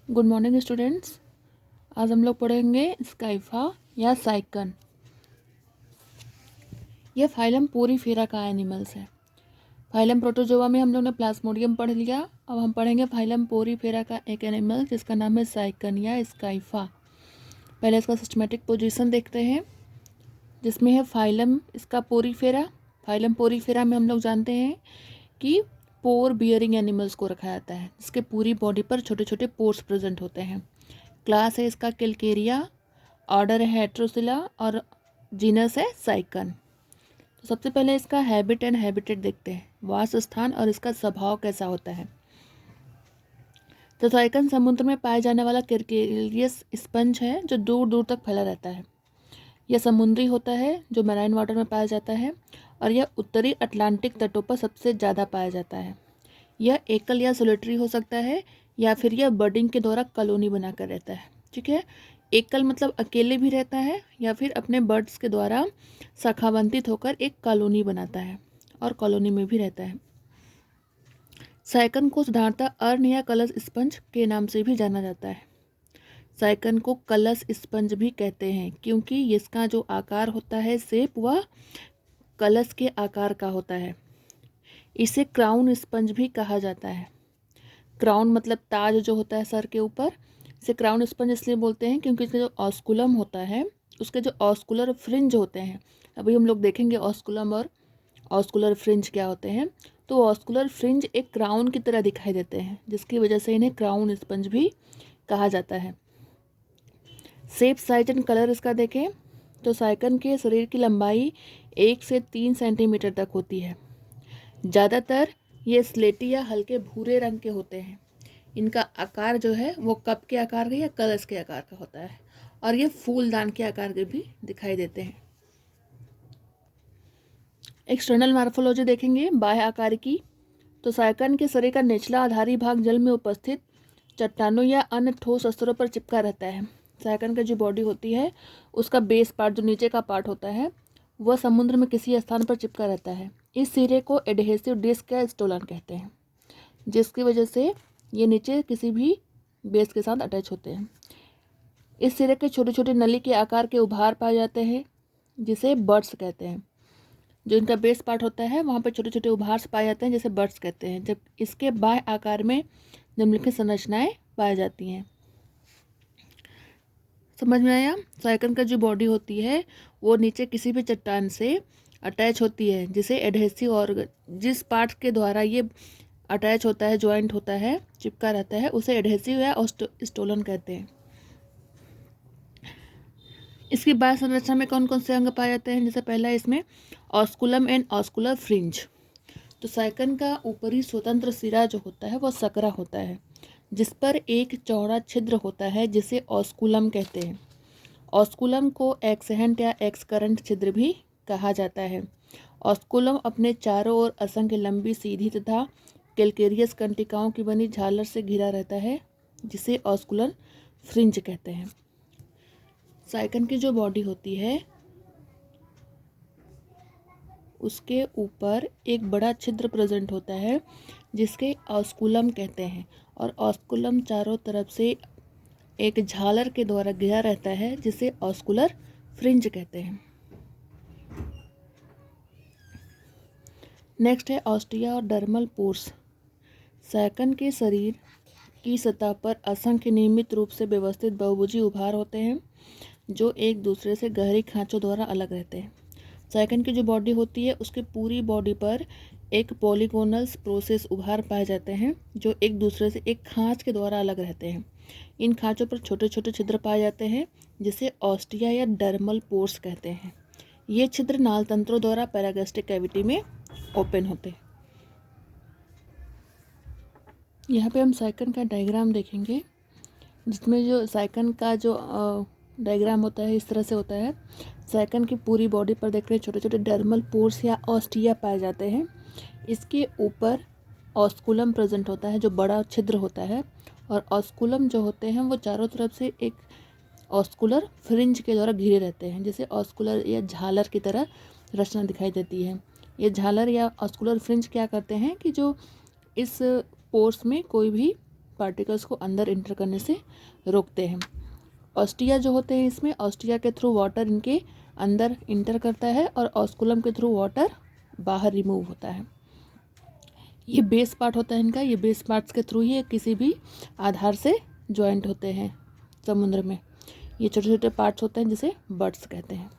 Good morning students. आज हम लोग पढ़ेंगे स्काइफा या साइकन। यह फाइलम पोरीफेरा का एनिमल्स है। फाइलम प्रोटोजोआ में हम लोग ने प्लाज्मोडियम पढ़ लिया। अब हम पढ़ेंगे फाइलम पोरीफेरा का एक एनिमल जिसका नाम है साइकन या स्काइफा। पहले इसका सिस्टमेटिक पोजीशन देखते हैं, जिसमें है फाइलम इसका पोरीफेरा। फाइलम पोरीफेरा में हम लोग जानते हैं कि पोर बियरिंग एनिमल्स को रखा जाता है, जिसके पूरी बॉडी पर छोटे छोटे पोर्स प्रेजेंट होते हैं। क्लास है इसका किलकेरिया, ऑर्डर है हेट्रोसिला और जीनस है साइकन। तो सबसे पहले इसका हैबिट एंड हैबिटेट देखते हैं, वास स्थान और इसका स्वभाव कैसा होता है। तो साइकन समुद्र में पाए जाने वाला किरकेलियस स्पंज है जो दूर दूर तक फैला रहता है। यह समुद्री होता है जो मैराइन वाटर में पाया जाता है और यह उत्तरी अटलांटिक तटों पर सबसे ज़्यादा पाया जाता है। यह एकल या सोलिटरी हो सकता है या फिर यह बर्डिंग के द्वारा कॉलोनी बनाकर रहता है। ठीक है, एकल मतलब अकेले भी रहता है या फिर अपने बर्ड्स के द्वारा शाखावंतित होकर एक कॉलोनी बनाता है और कॉलोनी में भी रहता है। साइकन को साधारणतः अर्न या कलश स्पंज के नाम से भी जाना जाता है। साइकन को कलश स्पंज भी कहते हैं क्योंकि इसका जो आकार होता है शेप वह कलश के आकार का होता है। इसे क्राउन स्पंज भी कहा जाता है। क्राउन मतलब ताज जो होता है सर के ऊपर। इसे क्राउन स्पंज इसलिए बोलते हैं क्योंकि इसका जो ऑस्कुलम होता है, उसके जो ऑस्कुलर फ्रिंज होते हैं, अभी हम लोग देखेंगे ऑस्कुलम और ऑस्कुलर फ्रिंज क्या होते हैं। तो ऑस्कुलर फ्रिंज एक क्राउन की तरह दिखाई देते हैं, जिसकी वजह से इन्हें क्राउन स्पंज भी कहा जाता है। शेप, साइज एंड कलर इसका देखें तो साइकन के शरीर की लंबाई 1 से 3 सेंटीमीटर तक होती है। ज़्यादातर ये स्लेटी या हल्के भूरे रंग के होते हैं। इनका आकार जो है वो कप के आकार का या कलश के आकार का होता है और ये फूलदान के आकार के भी दिखाई देते हैं। एक्सटर्नल मार्फोलॉजी देखेंगे बाह्य आकार की, तो साइकन के शरीर का निचला आधारी भाग जल में उपस्थित चट्टानों या अन्य ठोस स्तरों पर चिपका रहता है। साइकन का जो बॉडी होती है उसका बेस पार्ट जो नीचे का पार्ट होता है वह समुद्र में किसी स्थान पर चिपका रहता है। इस सिरे को एडहेसिव डिस्क या स्टोलन कहते हैं, जिसकी वजह से ये नीचे किसी भी बेस के साथ अटैच होते हैं। इस सिरे के छोटे छोटे नली के आकार के उभार पाए जाते हैं, जिसे बर्ड्स कहते हैं। जो इनका बेस पार्ट होता है वहाँ पर छोटे छोटे उभार पाए जाते हैं, जिसे बर्ड्स कहते हैं। जब इसके बाह्य आकार में निम्नलिखित संरचनाएं पाई जाती हैं। समझ में आया? साइकन का जो बॉडी होती है वो नीचे किसी भी चट्टान से अटैच होती है, जिसे एडहेसिव और जिस पार्ट के द्वारा ये अटैच होता है, ज्वाइंट होता है, चिपका रहता है, उसे एडहेसिव या स्टोलन कहते हैं। इसकी बाह्य संरचना में कौन कौन से अंग पाए जाते हैं? जैसे पहला इसमें ऑस्कुलम एंड ऑस्कुलर फ्रिंज। तो साइकन का ऊपरी स्वतंत्र सिरा जो होता है वह सकरा होता है, जिस पर एक चौड़ा छिद्र होता है जिसे ऑस्कुलम कहते हैं। ऑस्कुलम को एक्सहेंट या एक्सकरंट छिद्र भी कहा जाता है। ऑस्कुलम अपने चारों ओर असंख्य लंबी सीधी तथा कैलकेरियस कंटिकाओं की बनी झालर से घिरा रहता है, जिसे ऑस्कुलर फ्रिंज कहते हैं। साइकन की जो बॉडी होती है उसके ऊपर एक बड़ा छिद्र प्रेजेंट होता है, जिसके ऑस्कुलम कहते हैं, और ऑस्कुलम चारों तरफ से एक झालर के द्वारा घिरा रहता है, जिसे ऑस्कुलर फ्रिंज कहते हैं। नेक्स्ट है ऑस्टिया और डर्मल पोर्स। साइकन के शरीर की सतह पर असंख्य नियमित रूप से व्यवस्थित बहुभुजी उभार होते हैं, जो एक दूसरे से गहरी खांचों द्वारा अलग रहते हैं। साइकन की जो बॉडी होती है उसके पूरी बॉडी पर एक पॉलीगोनल प्रोसेस उभार पाए जाते हैं, जो एक दूसरे से एक खांच के द्वारा अलग रहते हैं। इन खांचों पर छोटे छोटे छिद्र पाए जाते हैं, जिसे ऑस्टिया या डर्मल पोर्स कहते हैं। ये छिद्र नाल तंत्रों द्वारा पैरागैस्ट्रिक कैविटी में ओपन होते हैं। यहाँ पे हम साइकन का डायग्राम देखेंगे, जिसमें जो साइकन का जो डायग्राम होता है इस तरह से होता है। साइकन की पूरी बॉडी पर देख रहे हैं छोटे छोटे डर्मल पोर्स या ऑस्टिया पाए जाते हैं। इसके ऊपर ऑस्कुलम प्रेजेंट होता है, जो बड़ा छिद्र होता है, और ऑस्कुलम जो होते हैं वो चारों तरफ से एक ऑस्कुलर फ्रिंज के द्वारा घिरे रहते हैं, जिसे ऑस्कुलर या झालर की तरह रचना दिखाई देती है। ये झालर या ऑस्कुलर फ्रिंज क्या करते हैं कि जो इस पोर्स में कोई भी पार्टिकल्स को अंदर इंटर करने से रोकते हैं। ऑस्टिया जो होते हैं, इसमें ऑस्टिया के थ्रू वाटर इनके अंदर इंटर करता है और ऑस्कुलम के थ्रू वाटर बाहर रिमूव होता है। ये बेस पार्ट होता है इनका, ये बेस पार्ट्स के थ्रू ही किसी भी आधार से जॉइंट होते हैं समुद्र में। ये छोटे छोटे पार्ट्स होते हैं जिसे बड्स कहते हैं।